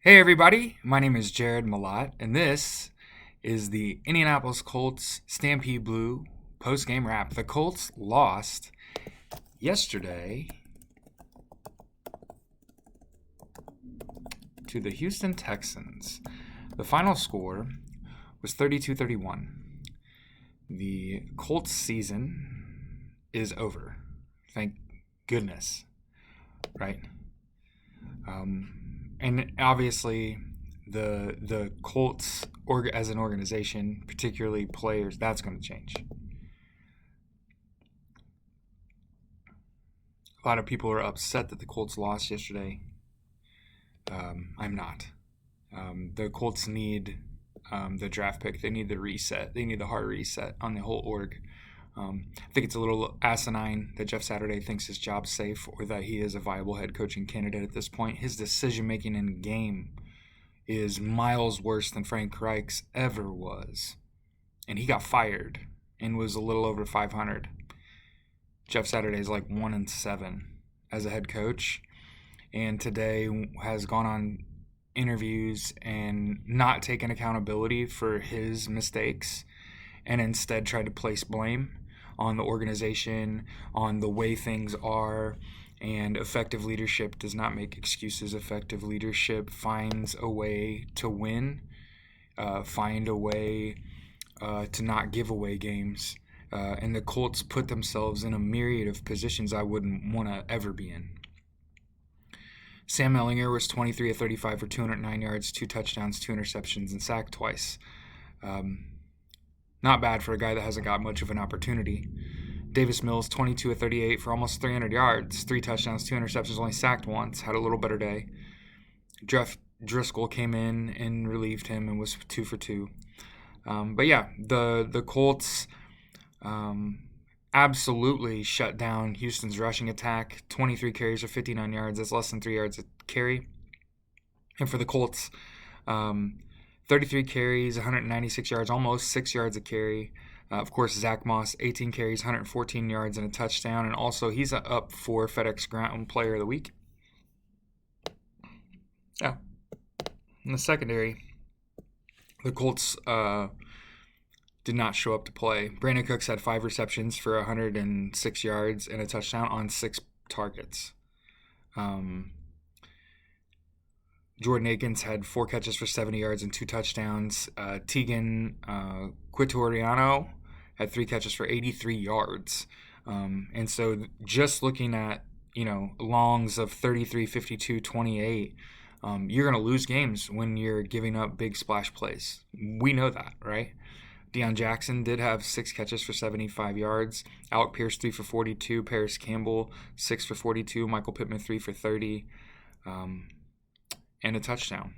Hey everybody, my name is Jared Malott, and this is the Indianapolis Colts Stampede Blue post-game wrap. The Colts lost yesterday to the Houston Texans. The final score was 32-31. The Colts season is over. Thank goodness, right? And obviously, the Colts as an organization, particularly players, that's going to change. A lot of people are upset that the Colts lost yesterday. I'm not. The Colts need the draft pick. They need the reset. They need the hard reset on the whole org. I think it's a little asinine that Jeff Saturday thinks his job's safe or that he is a viable head coaching candidate at this point. His decision-making in game is miles worse than Frank Reich's ever was. And he got fired and was a little over 500. Jeff Saturday is like 1-7 as a head coach. And today has gone on interviews and not taken accountability for his mistakes and instead tried to place blame on the organization, on the way things are, and effective leadership does not make excuses. Effective leadership finds a way to win, find a way to not give away games. And the Colts put themselves in a myriad of positions I wouldn't want to ever be in. Sam Ehlinger was 23 of 35 for 209 yards, 2 touchdowns, 2 interceptions, and sacked twice. Not bad for a guy that hasn't got much of an opportunity. Davis Mills, 22 of 38 for almost 300 yards, 3 touchdowns, 2 interceptions, only sacked once, had a little better day. Jeff Driscoll came in and relieved him and was 2 for 2. But yeah, the Colts absolutely shut down Houston's rushing attack. 23 carries for 59 yards. That's less than 3 yards a carry. And for the Colts, 33 carries, 196 yards, almost 6 yards a carry. Of course, Zach Moss, 18 carries, 114 yards, and a touchdown. And also, he's up for FedEx Ground Player of the Week. Yeah. In the secondary, the Colts did not show up to play. Brandon Cooks had 5 receptions for 106 yards and a touchdown on 6 targets. Jordan Akins had 4 catches for 70 yards and 2 touchdowns. Tegan Quitoriano had 3 catches for 83 yards. And so just looking at, longs of 33, 52, 28, you're going to lose games when you're giving up big splash plays. We know that, right? Deion Jackson did have 6 catches for 75 yards. Alec Pierce, 3 for 42. Paris Campbell, 6 for 42. Michael Pittman, 3 for 30. And a touchdown.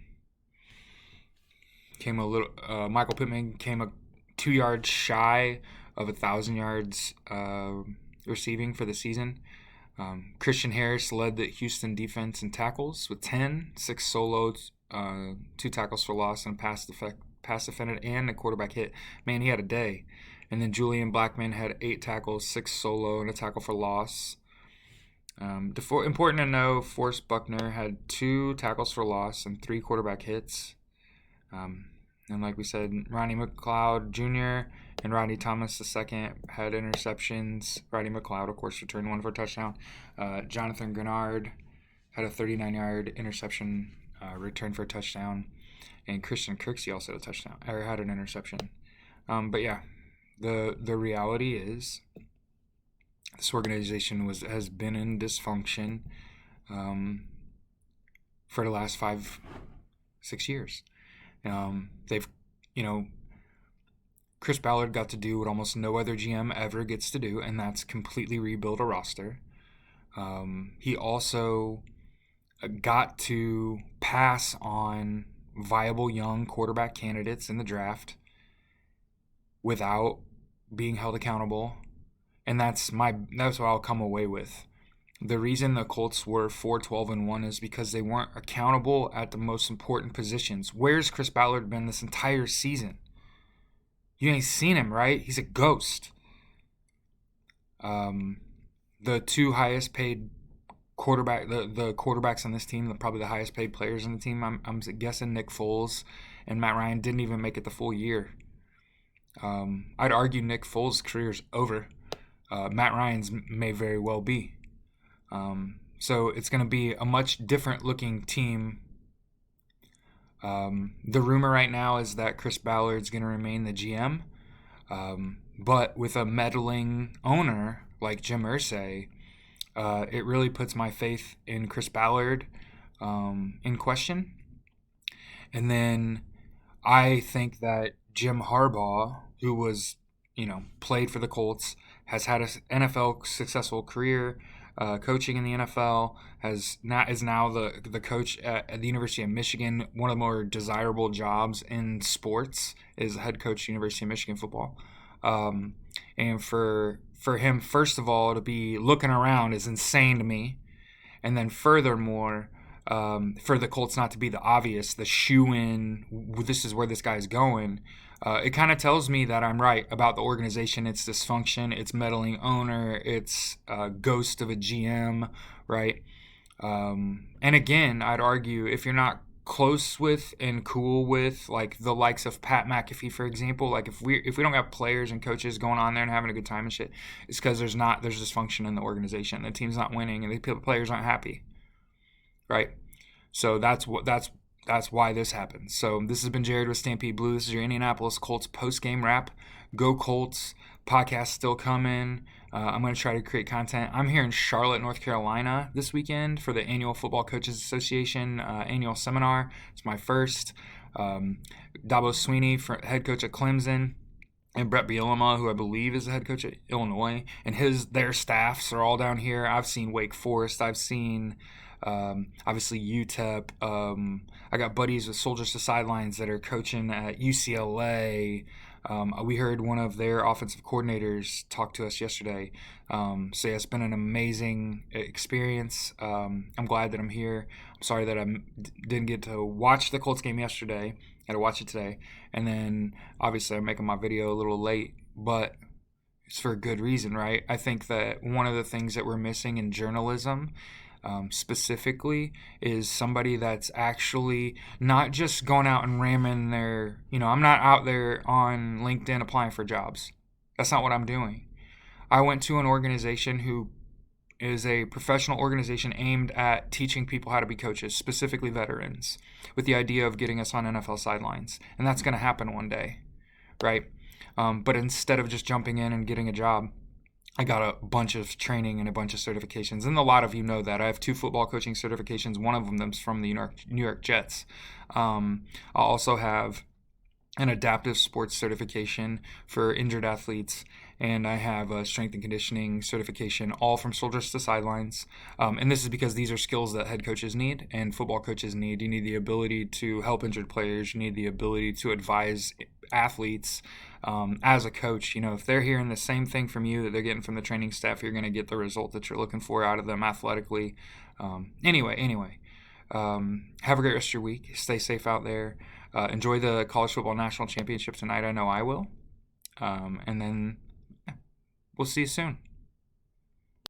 Michael Pittman came a 2 yards shy of 1,000 yards receiving for the season. Christian Harris led the Houston defense in tackles with 10, 6 solos, 2 tackles for loss, and a pass defended, and a quarterback hit. Man, he had a day. And then Julian Blackman had 8 tackles, 6 solo, and a tackle for loss. Important to know, Forrest Buckner had 2 tackles for loss and 3 quarterback hits. And like we said, Ronnie McLeod Jr. and Rodney Thomas II had interceptions. Rodney McLeod, of course, returned 1 for a touchdown. Jonathan Grenard had a 39-yard interception return for a touchdown. And Christian Kirksey also had a touchdown, or had an interception. But yeah, the reality is this organization has been in dysfunction for the last 5-6 years. Chris Ballard got to do what almost no other GM ever gets to do, and that's completely rebuild a roster. He also got to pass on viable young quarterback candidates in the draft without being held accountable. And that's what I'll come away with. The reason the Colts were 4-12-1 is because they weren't accountable at the most important positions. Where's Chris Ballard been this entire season? You ain't seen him, right? He's a ghost. The 2 highest paid the quarterbacks on this team, probably the highest paid players on the team. I'm guessing Nick Foles and Matt Ryan didn't even make it the full year. I'd argue Nick Foles' career's over. Matt Ryan's may very well be. So it's going to be a much different looking team. The rumor right now is that Chris Ballard's going to remain the GM. But with a meddling owner like Jim Irsay, it really puts my faith in Chris Ballard in question. And then I think that Jim Harbaugh, who was, played for the Colts, has had an NFL successful career coaching in the NFL, is now the coach at the University of Michigan. One of the more desirable jobs in sports is head coach at University of Michigan football. And for him, first of all, to be looking around is insane to me. And then furthermore, for the Colts not to be the obvious, the shoe-in, this is where this guy's going, it kind of tells me that I'm right about the organization, its dysfunction, its meddling owner, its ghost of a GM, right? And again, I'd argue if you're not close with and cool with like the likes of Pat McAfee, for example, like if we don't have players and coaches going on there and having a good time and shit, it's because there's dysfunction in the organization. The team's not winning and the players aren't happy, right? So that's why this happens. So this has been Jared with Stampede Blue. This is your Indianapolis Colts post-game wrap. Go Colts. Podcast still coming. I'm going to try to create content. I'm here in Charlotte, North Carolina this weekend for the annual Football Coaches Association annual seminar. It's my first. Dabo Sweeney, head coach at Clemson, and Brett Bielema, who I believe is the head coach at Illinois, and their staffs are all down here. I've seen Wake Forest. I've seen obviously UTEP. I got buddies with Soldiers to Sidelines that are coaching at UCLA. We heard one of their offensive coordinators talk to us yesterday. So yeah, it's been an amazing experience. I'm glad that I'm here. I'm sorry that I didn't get to watch the Colts game yesterday. I had to watch it today. And then obviously I'm making my video a little late, but it's for a good reason, right? I think that one of the things that we're missing in journalism specifically is somebody that's actually not just going out and ramming their, I'm not out there on LinkedIn applying for jobs. That's not what I'm doing. I went to an organization who is a professional organization aimed at teaching people how to be coaches, specifically veterans, with the idea of getting us on NFL sidelines. And that's going to happen one day, right? But instead of just jumping in and getting a job, I got a bunch of training and a bunch of certifications. And a lot of you know that. I have 2 football coaching certifications. One of them's from the New York Jets. I also have an adaptive sports certification for injured athletes. And I have a strength and conditioning certification, all from Soldiers to Sidelines. And this is because these are skills that head coaches need and football coaches need. You need the ability to help injured players. You need the ability to advise athletes. As a coach, if they're hearing the same thing from you that they're getting from the training staff, you're going to get the result that you're looking for out of them athletically. Anyway, have a great rest of your week. Stay safe out there. Enjoy the College Football National Championship tonight. I know I will. And then we'll see you soon.